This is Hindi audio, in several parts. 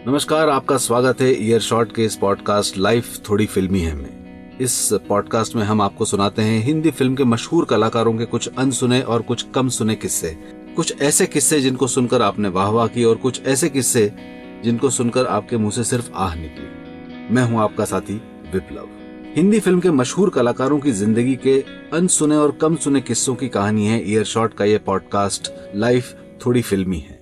नमस्कार, आपका स्वागत है ईयर शॉट के इस पॉडकास्ट लाइफ थोड़ी फिल्मी है में। इस पॉडकास्ट में हम आपको सुनाते हैं हिंदी फिल्म के मशहूर कलाकारों के कुछ अनसुने और कुछ कम सुने किस्से। कुछ ऐसे किस्से जिनको सुनकर आपने वाह वाह की और कुछ ऐसे किस्से जिनको सुनकर आपके मुंह से सिर्फ आह निकली। मैं हूं आपका साथी विप्लव। हिंदी फिल्म के मशहूर कलाकारों की जिंदगी के अनसुने और कम सुने किस्सों की कहानी है ईयर शॉट का ये पॉडकास्ट लाइफ थोड़ी फिल्मी है।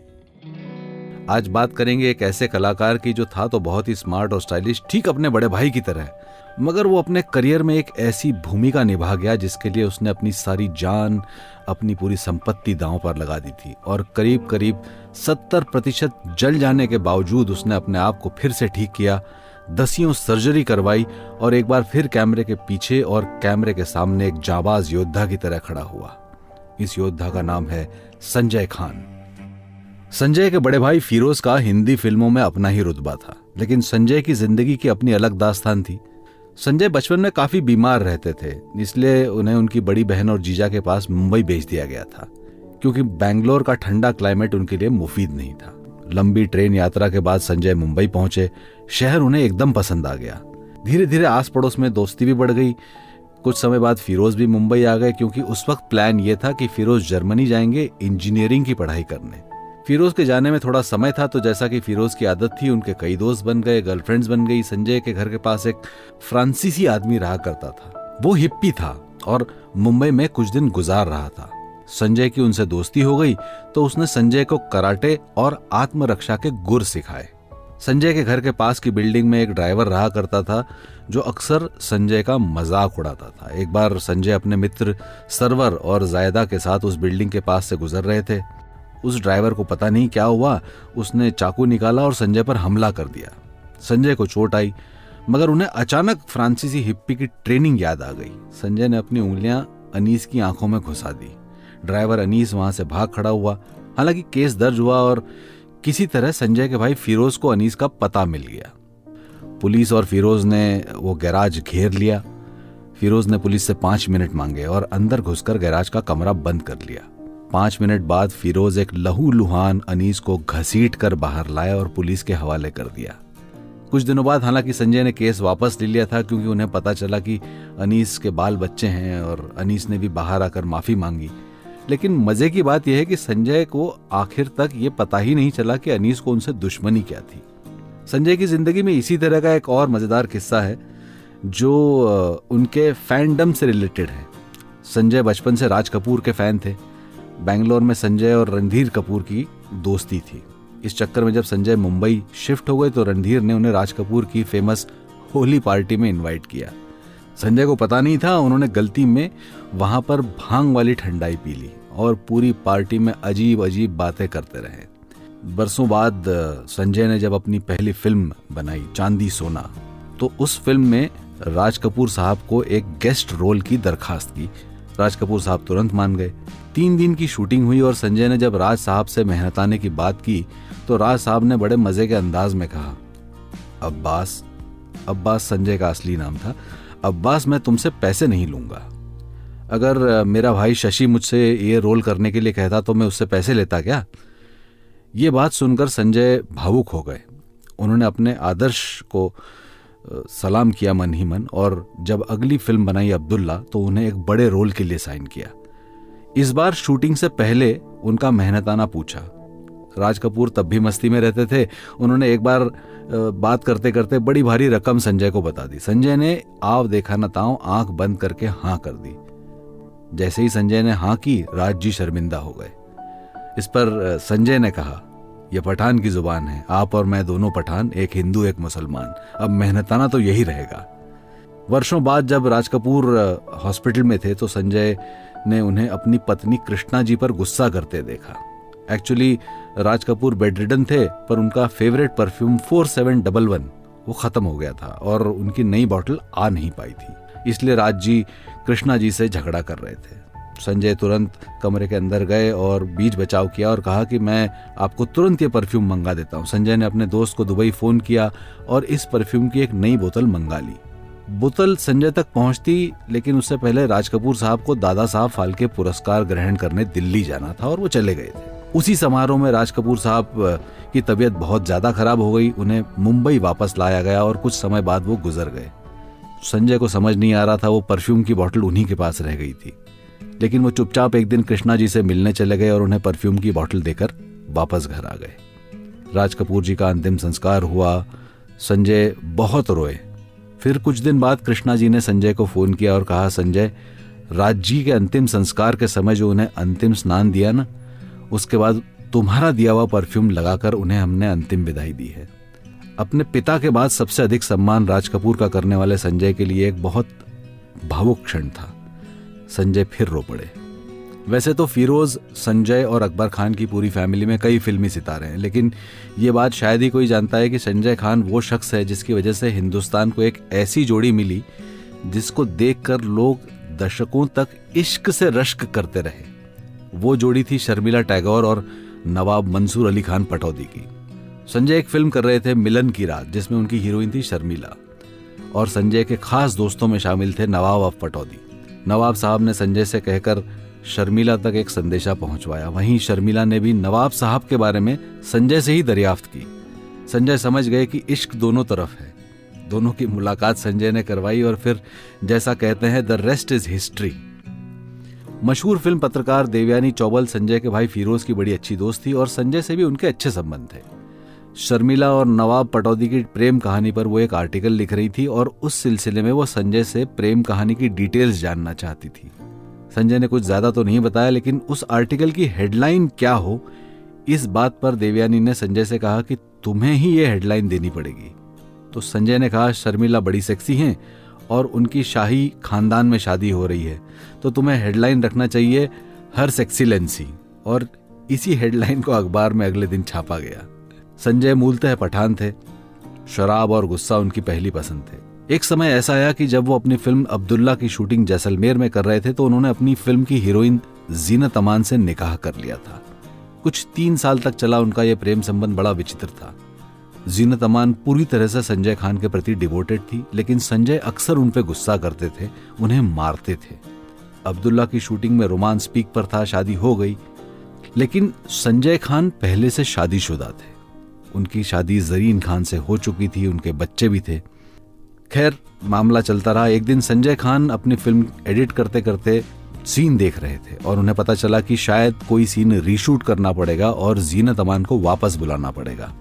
आज बात करेंगे एक ऐसे कलाकार की जो था तो बहुत ही स्मार्ट और स्टाइलिश, ठीक अपने बड़े भाई की तरह, मगर वो अपने करियर में एक ऐसी भूमिका निभा गया जिसके लिए उसने अपनी सारी जान, अपनी पूरी संपत्ति दांव पर लगा दी थी और करीब करीब 70% जल जाने के बावजूद उसने अपने आप को फिर से ठीक किया, दसियों सर्जरी करवाई और एक बार फिर कैमरे के पीछे और कैमरे के सामने एक जाबाज योद्धा की तरह खड़ा हुआ। इस योद्धा का नाम है संजय खान। संजय के बड़े भाई फिरोज का हिंदी फिल्मों में अपना ही रुतबा था, लेकिन संजय की जिंदगी की अपनी अलग दास्तान थी। संजय बचपन में काफी बीमार रहते थे, इसलिए उन्हें उनकी बड़ी बहन और जीजा के पास मुंबई भेज दिया गया था, क्योंकि बैंगलोर का ठंडा क्लाइमेट उनके लिए मुफीद नहीं था। लंबी ट्रेन यात्रा के बाद संजय मुंबई पहुंचे। शहर उन्हें एकदम पसंद आ गया। धीरे धीरे आस पड़ोस में दोस्ती भी बढ़ गई। कुछ समय बाद फिरोज भी मुंबई आ गए, क्योंकि उस वक्त प्लान ये था कि फिरोज जर्मनी जाएंगे इंजीनियरिंग की पढ़ाई करने। फिरोज के जाने में थोड़ा समय था, तो जैसा कि फिरोज की आदत थी, उनके कई दोस्त बन गए, गर्लफ्रेंड्स बन गई। संजय के घर के पास एक फ्रांसीसी आदमी रहा करता था। वो हिप्पी था और मुंबई में कुछ दिन गुजार रहा था। संजय की उनसे दोस्ती हो गई तो उसने संजय को कराटे और आत्मरक्षा के गुर सिखाए। संजय के घर के पास की बिल्डिंग में एक ड्राइवर रहा करता था जो अक्सर संजय का मजाक उड़ाता था। एक बार संजय अपने मित्र सरवर और जायदा के साथ उस बिल्डिंग के पास से गुजर रहे थे। उस ड्राइवर को पता नहीं क्या हुआ, उसने चाकू निकाला और संजय पर हमला कर दिया। संजय को चोट आई, मगर उन्हें अचानक फ्रांसीसी हिप्पी की ट्रेनिंग याद आ गई। संजय ने अपनी उंगलियां अनीस की आंखों में घुसा दी। ड्राइवर अनीस वहां से भाग खड़ा हुआ। हालांकि केस दर्ज हुआ और किसी तरह संजय के भाई फिरोज को अनीस का पता मिल गया। पुलिस और फिरोज ने वो गैराज घेर लिया। फिरोज ने पुलिस से 5 मिनट मांगे और अंदर घुसकर गैराज का कमरा बंद कर लिया। 5 मिनट बाद फिरोज एक लहूलुहान अनीस को घसीट कर बाहर लाया और पुलिस के हवाले कर दिया। कुछ दिनों बाद हालांकि संजय ने केस वापस ले लिया था, क्योंकि उन्हें पता चला कि अनीस के बाल बच्चे हैं और अनीस ने भी बाहर आकर माफी मांगी। लेकिन मजे की बात यह है कि संजय को आखिर तक ये पता ही नहीं चला कि अनीस को उनसे दुश्मनी क्या थी। संजय की जिंदगी में इसी तरह का एक और मजेदार किस्सा है जो उनके फैंडम से रिलेटेड है। संजय बचपन से राज कपूर के फैन थे। बैंगलोर में संजय और रणधीर कपूर की दोस्ती थी। इस चक्कर में जब संजय मुंबई शिफ्ट हो गए तो रणधीर ने उन्हें राज कपूर की फेमस होली पार्टी में इनवाइट किया। संजय को पता नहीं था, उन्होंने गलती में वहां पर भांग वाली ठंडाई पी ली और पूरी पार्टी में अजीब अजीब बातें करते रहे। बरसों बाद संजय ने जब अपनी पहली फिल्म बनाई चांदी सोना, तो उस फिल्म में राज कपूर साहब को एक गेस्ट रोल की दरखास्त की। राज कपूर साहब तुरंत मान गए। 3 दिन की शूटिंग हुई और संजय ने जब राज साहब से मेहनताने की बात की तो राज साहब ने बड़े मजे के अंदाज में कहा, अब्बास संजय का असली नाम था, अब्बास मैं तुमसे पैसे नहीं लूंगा। अगर मेरा भाई शशि मुझसे ये रोल करने के लिए कहता तो मैं उससे पैसे लेता क्या? ये बात सुनकर संजय भावुक हो गए। उन्होंने अपने आदर्श को सलाम किया मन ही मन, और जब अगली फिल्म बनाई अब्दुल्ला तो उन्हें एक बड़े रोल के लिए साइन किया। इस बार शूटिंग से पहले उनका मेहनताना पूछा। राज कपूर तब भी मस्ती में रहते थे। उन्होंने एक बार बात करते करते बड़ी भारी रकम संजय को बता दी। संजय ने आव देखा न ताव आंख बंद करके हाँ कर दी। जैसे ही संजय ने हाँ की, राज जी शर्मिंदा हो गए। इस पर संजय ने कहा, यह पठान की जुबान है, आप और मैं दोनों पठान, एक हिंदू एक मुसलमान, अब मेहनताना तो यही रहेगा। वर्षों बाद जब राज कपूर हॉस्पिटल में थे तो संजय ने उन्हें अपनी पत्नी कृष्णा जी पर गुस्सा करते देखा। Actually Raj Kapoor bed ridden थे, पर उनका फेवरेट परफ्यूम 4711 वो खत्म हो गया था और उनकी नई बॉटल आ नहीं पाई थी, इसलिए राज जी कृष्णा जी से झगड़ा कर रहे थे। संजय तुरंत कमरे के अंदर गए और बीच बचाव किया और कहा कि मैं आपको तुरंत ये परफ्यूम मंगा देता हूँ। संजय ने अपने दोस्त को दुबई फोन किया और इस परफ्यूम की एक नई बोतल मंगा ली। बोतल संजय तक पहुंचती, लेकिन उससे पहले राज कपूर साहब को दादा साहब फाल्के पुरस्कार ग्रहण करने दिल्ली जाना था और वो चले गए थे। उसी समारोह में राज कपूर साहब की तबीयत बहुत ज़्यादा खराब हो गई। उन्हें मुंबई वापस लाया गया और कुछ समय बाद वो गुजर गए। संजय को समझ नहीं आ रहा था, वो परफ्यूम की बोतल उन्हीं के पास रह गई थी। लेकिन वो चुपचाप एक दिन कृष्णा जी से मिलने चले गए और उन्हें परफ्यूम की बोतल देकर वापस घर आ गए। राज कपूर जी का अंतिम संस्कार हुआ। संजय बहुत रोए। फिर कुछ दिन बाद कृष्णा जी ने संजय को फोन किया और कहा, संजय, राज जी के अंतिम संस्कार के समय जो उन्हें अंतिम स्नान दिया ना, उसके बाद तुम्हारा दिया हुआ परफ्यूम लगाकर उन्हें हमने अंतिम विदाई दी है। अपने पिता के बाद सबसे अधिक सम्मान राज कपूर का करने वाले संजय के लिए एक बहुत भावुक क्षण था। संजय फिर रो पड़े। वैसे तो फिरोज, संजय और अकबर खान की पूरी फैमिली में कई फिल्मी सितारे हैं, लेकिन ये बात शायद ही कोई जानता है कि संजय खान वो शख्स है जिसकी वजह से हिंदुस्तान को एक ऐसी जोड़ी मिली जिसको देखकर लोग दशकों तक इश्क से रश्क करते रहे। वो जोड़ी थी शर्मिला टैगोर और नवाब मंसूर अली खान पटौदी की। संजय एक फिल्म कर रहे थे, मिलन की रात, जिसमें उनकी हीरोइन थी शर्मिला, और संजय के खास दोस्तों में शामिल थे नवाब ऑफ पटौदी। नवाब साहब ने संजय से कहकर शर्मिला तक एक संदेशा पहुंचवाया। वहीं शर्मिला ने भी नवाब साहब के बारे में संजय से ही दरियाफ्त की। संजय समझ गए कि इश्क दोनों तरफ है। दोनों की मुलाकात संजय ने करवाई और फिर जैसा कहते हैं, द रेस्ट इज हिस्ट्री। मशहूर फिल्म पत्रकार देवयानी चौबल संजय के भाई फिरोज की बड़ी अच्छी दोस्त थी और संजय से भी उनके अच्छे संबंध थे। शर्मिला और नवाब पटौदी की प्रेम कहानी पर वो एक आर्टिकल लिख रही थी और उस सिलसिले में वो संजय से प्रेम कहानी की डिटेल्स जानना चाहती थी। संजय ने कुछ ज्यादा तो नहीं बताया, लेकिन उस आर्टिकल की हेडलाइन क्या हो, इस बात पर देवयानी ने संजय से कहा कि तुम्हें ही ये हेडलाइन देनी पड़ेगी। तो संजय ने कहा, शर्मिला बड़ी सेक्सी हैं और उनकी शाही खानदान में शादी हो रही है, तो तुम्हें हेडलाइन रखना चाहिए हर सेक्सीलेंसी। और इसी हेडलाइन को अखबार में अगले दिन छापा गया। संजय मूलतः पठान थे। शराब और गुस्सा उनकी पहली पसंद थे। एक समय ऐसा आया कि जब वो अपनी फिल्म अब्दुल्ला की शूटिंग जैसलमेर में कर रहे थे तो उन्होंने अपनी फिल्म की हीरोइन जीनत अमान से निकाह कर लिया था। कुछ 3 साल तक चला उनका यह प्रेम संबंध बड़ा विचित्र था। जीनत अमान पूरी तरह से संजय खान के प्रति डिवोटेड थी, लेकिन संजय अक्सर उन पे गुस्सा करते थे, उन्हें मारते थे। अब्दुल्ला की शूटिंग में रोमांस पीक पर था, शादी हो गई, लेकिन संजय खान पहले से शादीशुदा थे। उनकी शादी जरीन खान से हो चुकी थी, उनके बच्चे भी थे। खैर, मामला चलता रहा। एक दिन संजय खान अपनी फिल्म एडिट करते करते सीन देख रहे थे और उन्हें पता चला कि शायद कोई सीन रीशूट करना पड़ेगा और जीनत अमान को वापस बुलाना पड़ेगा।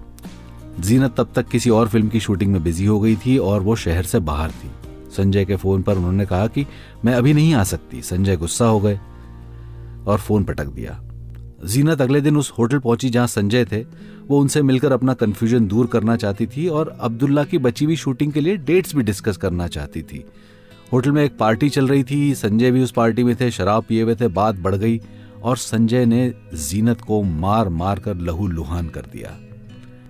जीनत तब तक किसी और फिल्म की शूटिंग में बिजी हो गई थी और वो शहर से बाहर थी। संजय के फोन पर उन्होंने कहा कि मैं अभी नहीं आ सकती। संजय गुस्सा हो गए और फोन पटक दिया। जीनत अगले दिन उस होटल पहुंची जहां संजय थे। वो उनसे मिलकर अपना कंफ्यूजन दूर करना चाहती थी और अब्दुल्ला की बची हुई शूटिंग के लिए डेट्स भी डिस्कस करना चाहती थी। होटल में एक पार्टी चल रही थी, संजय भी उस पार्टी में थे, शराब पिए हुए थे। बात बढ़ गई और संजय ने जीनत को मार मार कर लहू लुहान कर दिया।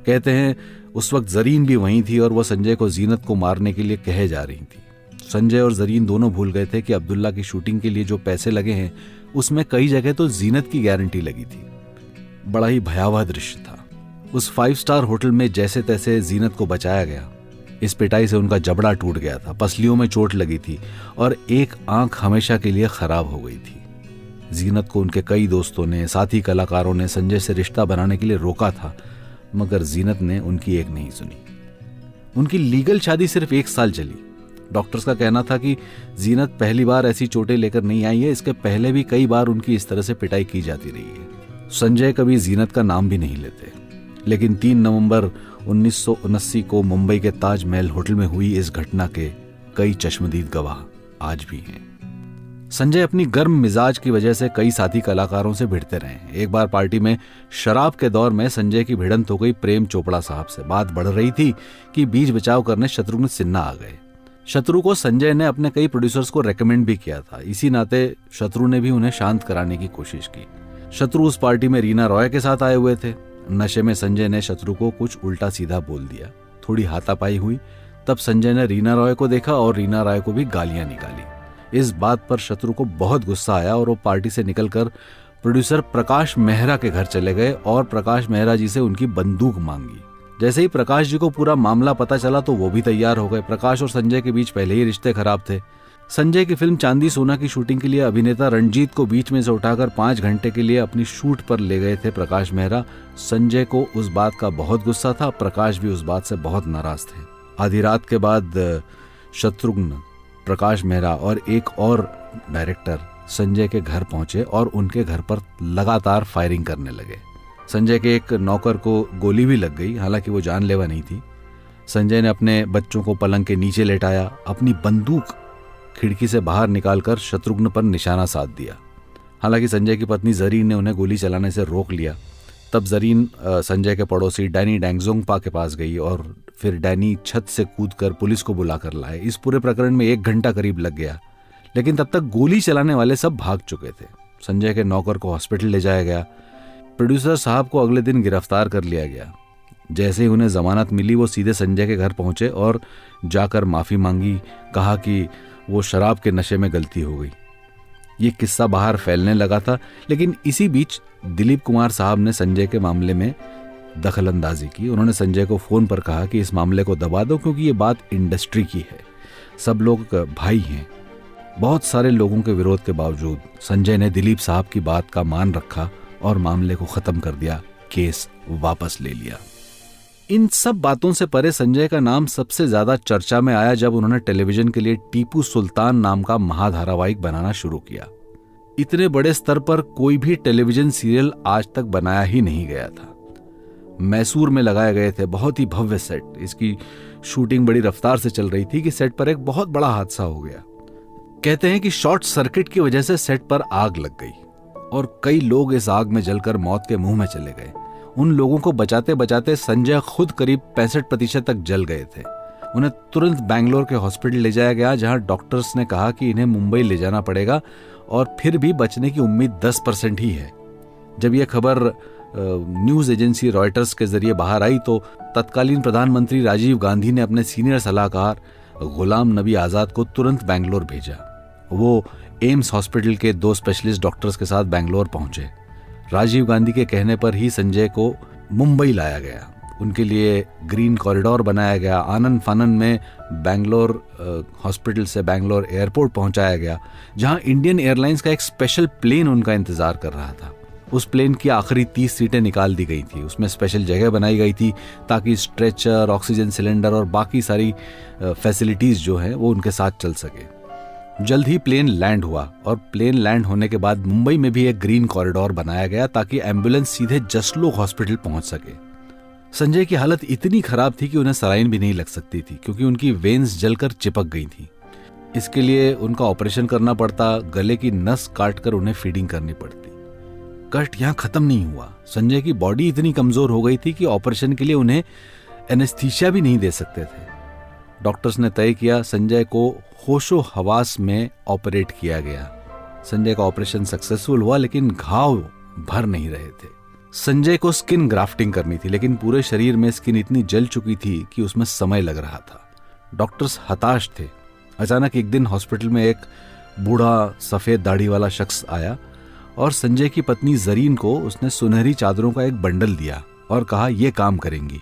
कहते हैं उस वक्त जरीन भी वहीं थी और वो संजय को जीनत को मारने के लिए कहे जा रही थी। संजय और जरीन दोनों भूल गए थे कि अब्दुल्ला की शूटिंग के लिए जो पैसे लगे हैं उसमें कई जगह तो जीनत की गारंटी लगी थी। बड़ा ही भयावह दृश्य था। उस 5 स्टार होटल में जैसे तैसे जीनत को बचाया गया। इस पिटाई से उनका जबड़ा टूट गया था, पसलियों में चोट लगी थी और एक आंख हमेशा के लिए खराब हो गई थी। जीनत को उनके कई दोस्तों ने, साथी कलाकारों ने संजय से रिश्ता बनाने के लिए रोका था, मगर जीनत ने उनकी एक नहीं सुनी। उनकी लीगल शादी सिर्फ 1 साल चली। डॉक्टर्स का कहना था कि जीनत पहली बार ऐसी चोटें लेकर नहीं आई है, इसके पहले भी कई बार उनकी इस तरह से पिटाई की जाती रही है। संजय कभी जीनत का नाम भी नहीं लेते, लेकिन 3 नवंबर 1979 को मुंबई के ताजमहल होटल में हुई इस घटना के कई चश्मदीद गवाह आज भी हैं। संजय अपनी गर्म मिजाज की वजह से कई साथी कलाकारों से भिड़ते रहे हैं। एक बार पार्टी में शराब के दौर में संजय की भिड़ंत हो गई प्रेम चोपड़ा साहब से। बात बढ़ रही थी कि बीच बचाव करने शत्रुघ्न सिन्हा आ गए। शत्रु को संजय ने अपने कई प्रोड्यूसर्स को रेकमेंड भी किया था। इसी नाते शत्रु ने भी उन्हें शांत कराने की कोशिश की। शत्रु उस पार्टी में रीना रॉय के साथ आए हुए थे। नशे में संजय ने शत्रु को कुछ उल्टा सीधा बोल दिया। थोड़ी हाथापाई हुई। तब संजय ने रीना रॉय को देखा और रीना रॉय को भी गालियां निकाली। इस बात पर शत्रु को बहुत गुस्सा आया और वो पार्टी से निकलकर प्रोड्यूसर प्रकाश मेहरा के घर चले गए और प्रकाश मेहरा जी से उनकी बंदूक मांगी। जैसे ही प्रकाश जी को पूरा मामला पता चला तो वो भी तैयार हो गए। प्रकाश और संजय के बीच पहले ही रिश्ते खराब थे। संजय की फिल्म चांदी सोना की शूटिंग के लिए अभिनेता रणजीत को बीच में से उठाकर 5 घंटे के लिए अपनी शूट पर ले गए थे प्रकाश मेहरा। संजय को उस बात का बहुत गुस्सा था, प्रकाश भी उस बात से बहुत नाराज थे। आधी रात के बाद शत्रुघ्न, प्रकाश मेहरा और एक और डायरेक्टर संजय के घर पहुंचे और उनके घर पर लगातार फायरिंग करने लगे। संजय के एक नौकर को गोली भी लग गई, हालांकि वो जानलेवा नहीं थी। संजय ने अपने बच्चों को पलंग के नीचे लेटाया, अपनी बंदूक खिड़की से बाहर निकालकर शत्रुघ्न पर निशाना साध दिया। हालांकि संजय की पत्नी जरीन ने उन्हें गोली चलाने से रोक लिया। तब जरीन संजय के पड़ोसी डैनी डेंगजोंगपा के पास गई और फिर डैनी छत से कूदकर पुलिस को बुलाकर लाए। इस पूरे प्रकरण में 1 घंटा करीब लग गया, लेकिन तब तक गोली चलाने वाले सब भाग चुके थे। संजय के नौकर को हॉस्पिटल ले जाया गया। प्रोड्यूसर साहब को अगले दिन गिरफ्तार कर लिया गया। जैसे ही उन्हें जमानत मिली, वो सीधे संजय के घर पहुंचे और जाकर माफी मांगी। कहा कि वो शराब के नशे में गलती हो गई। ये किस्सा बाहर फैलने लगा था, लेकिन इसी बीच दिलीप कुमार साहब ने संजय के मामले में दखलंदाजी की। उन्होंने संजय को फोन पर कहा कि इस मामले को दबा दो, क्योंकि ये बात इंडस्ट्री की है, सब लोग भाई हैं। बहुत सारे लोगों के विरोध के बावजूद संजय ने दिलीप साहब की बात का मान रखा और मामले को खत्म कर दिया, केस वापस ले लिया। इन सब बातों से परे संजय का नाम सबसे ज्यादा चर्चा में आया जब उन्होंने टेलीविजन के लिए टीपू सुल्तान नाम का महाधारावाहिक बनाना शुरू किया। इतने बड़े स्तर पर कोई भी टेलीविजन सीरियल आज तक बनाया ही नहीं गया था। मैसूर में लगाए गए थे बहुत ही भव्य सेट। इसकी शूटिंग बड़ी रफ्तार से चल रही थी कि सेट पर एक बहुत बड़ा हादसा हो गया। कहते हैं कि शॉर्ट सर्किट की वजह से सेट पर आग लग गई और कई लोग इस आग में जलकर मौत के मुंह में चले गए। उन लोगों को बचाते बचाते संजय खुद करीब 65% तक जल गए थे। उन्हें तुरंत बैंगलोर के हॉस्पिटल ले जाया गया, जहां डॉक्टर्स ने कहा कि इन्हें मुंबई ले जाना पड़ेगा और फिर भी बचने की उम्मीद 10% ही है। जब यह खबर न्यूज एजेंसी रॉयटर्स के जरिए बाहर आई तो तत्कालीन प्रधानमंत्री राजीव गांधी ने अपने सीनियर सलाहकार गुलाम नबी आजाद को तुरंत बैंगलोर भेजा। वो एम्स हॉस्पिटल के 2 स्पेशलिस्ट डॉक्टर्स के साथ बैंगलोर पहुंचे। राजीव गांधी के कहने पर ही संजय को मुंबई लाया गया। उनके लिए ग्रीन कॉरिडोर बनाया गया। आनंद फानन में बैंगलोर हॉस्पिटल से बैंगलोर एयरपोर्ट पहुंचाया गया, जहां इंडियन एयरलाइंस का एक स्पेशल प्लेन उनका इंतजार कर रहा था। उस प्लेन की आखिरी 30 सीटें निकाल दी गई थी। उसमें स्पेशल जगह बनाई गई थी ताकि स्ट्रेचर, ऑक्सीजन सिलेंडर और बाकी सारी फैसिलिटीज जो है वो उनके साथ चल सके। जल्द ही प्लेन लैंड हुआ और प्लेन लैंड होने के बाद मुंबई में भी एक ग्रीन कॉरिडोर बनाया गया ताकि एम्बुलेंस सीधे जसलोक हॉस्पिटल पहुंच सके। संजय की हालत इतनी खराब थी कि उन्हें सलाइन भी नहीं लग सकती थी, क्योंकि उनकी वेन्स जलकर चिपक गई थी। इसके लिए उनका ऑपरेशन करना पड़ता, गले की नस काटकर उन्हें फीडिंग करनी पड़ती। कष्ट यहाँ खत्म नहीं हुआ। संजय की बॉडी इतनी कमजोर हो गई थी कि ऑपरेशन के लिए उन्हें एनेस्थीसिया भी नहीं दे सकते थे। डॉक्टर्स ने तय किया संजय को होशो हवास में ऑपरेट किया गया। संजय का ऑपरेशन सक्सेसफुल हुआ, लेकिन घाव भर नहीं रहे थे। संजय को स्किन ग्राफ्टिंग करनी थी, लेकिन पूरे शरीर में स्किन इतनी जल चुकी थी कि उसमें समय लग रहा था। डॉक्टर्स हताश थे। अचानक एक दिन हॉस्पिटल में एक बूढ़ा सफेद दाढ़ी वाला शख्स आया और संजय की पत्नी जरीन को उसने सुनहरी चादरों का एक बंडल दिया और कहा ये काम करेंगी।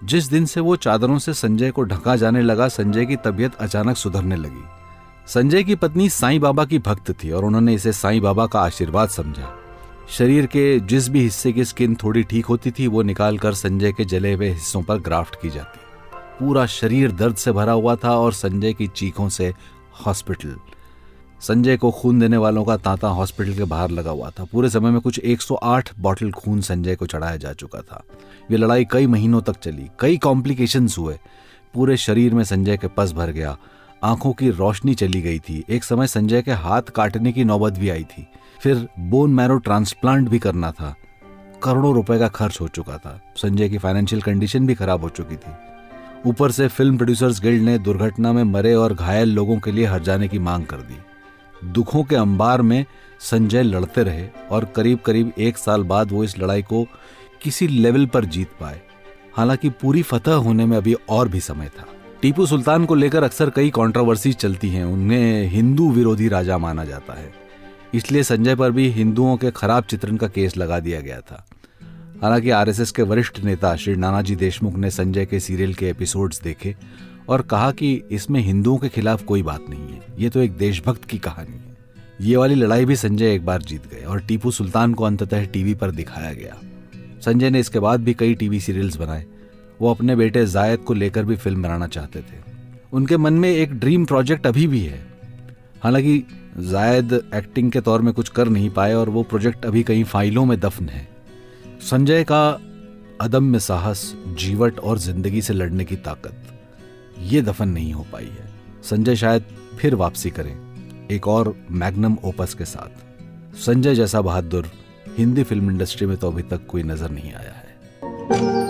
जिस दिन से वो चादरों से संजय को ढका जाने लगा, संजय की तबीयत अचानक सुधरने लगी। संजय की पत्नी साईं बाबा की भक्त थी और उन्होंने इसे साईं बाबा का आशीर्वाद समझा। शरीर के जिस भी हिस्से की स्किन थोड़ी ठीक होती थी वो निकालकर संजय के जले हुए हिस्सों पर ग्राफ्ट की जाती। पूरा शरीर दर्द से भरा हुआ था और संजय की चीखों से हॉस्पिटल। संजय को खून देने वालों का तांता हॉस्पिटल के बाहर लगा हुआ था। पूरे समय में कुछ 108 बॉटल खून संजय को चढ़ाया जा चुका था। ये लड़ाई कई महीनों तक चली, कई कॉम्प्लिकेशंस हुए। पूरे शरीर में संजय के पस भर गया, आंखों की रोशनी चली गई थी। एक समय संजय के हाथ काटने की नौबत भी आई थी। फिर बोन मैरो ट्रांसप्लांट भी करना था। करोड़ों रुपए का खर्च हो चुका था। संजय की फाइनेंशियल कंडीशन भी खराब हो चुकी थी। ऊपर से फिल्म प्रोड्यूसर्स गिल्ड ने दुर्घटना में मरे और घायल लोगों के लिए हर्जाने की मांग कर दी। दुखों के अंबार में संजय लड़ते रहे और करीब करीब 1 साल बाद वो इस लड़ाई को किसी लेवल पर जीत पाए। हालांकि पूरी फतह होने में अभी और भी समय था। टीपू सुल्तान को लेकर अक्सर कई कंट्रोवर्सी चलती हैं। उन्हें हिंदू विरोधी राजा माना जाता है, इसलिए संजय पर भी हिंदुओं के खराब चित्रण का केस लगा दिया गया था। हालांकि आरएसएस के वरिष्ठ नेता श्री नानाजी देशमुख ने संजय के सीरियल के एपिसोड्स देखे और कहा कि इसमें हिंदुओं के खिलाफ कोई बात नहीं है, ये तो एक देशभक्त की कहानी है। ये वाली लड़ाई भी संजय एक बार जीत गए और टीपू सुल्तान को अंततः टीवी पर दिखाया गया। संजय ने इसके बाद भी कई टीवी सीरियल्स बनाए। वो अपने बेटे जायद को लेकर भी फिल्म बनाना चाहते थे। उनके मन में एक ड्रीम प्रोजेक्ट अभी भी है। हालांकि जायद एक्टिंग के तौर में कुछ कर नहीं पाए और वो प्रोजेक्ट अभी कहीं फाइलों में दफन है। संजय का अदम्य साहस, जीवट और जिंदगी से लड़ने की ताकत, ये दफन नहीं हो पाई है। संजय शायद फिर वापसी करें एक और मैग्नम ओपस के साथ। संजय जैसा बहादुर हिंदी फिल्म इंडस्ट्री में तो अभी तक कोई नजर नहीं आया है।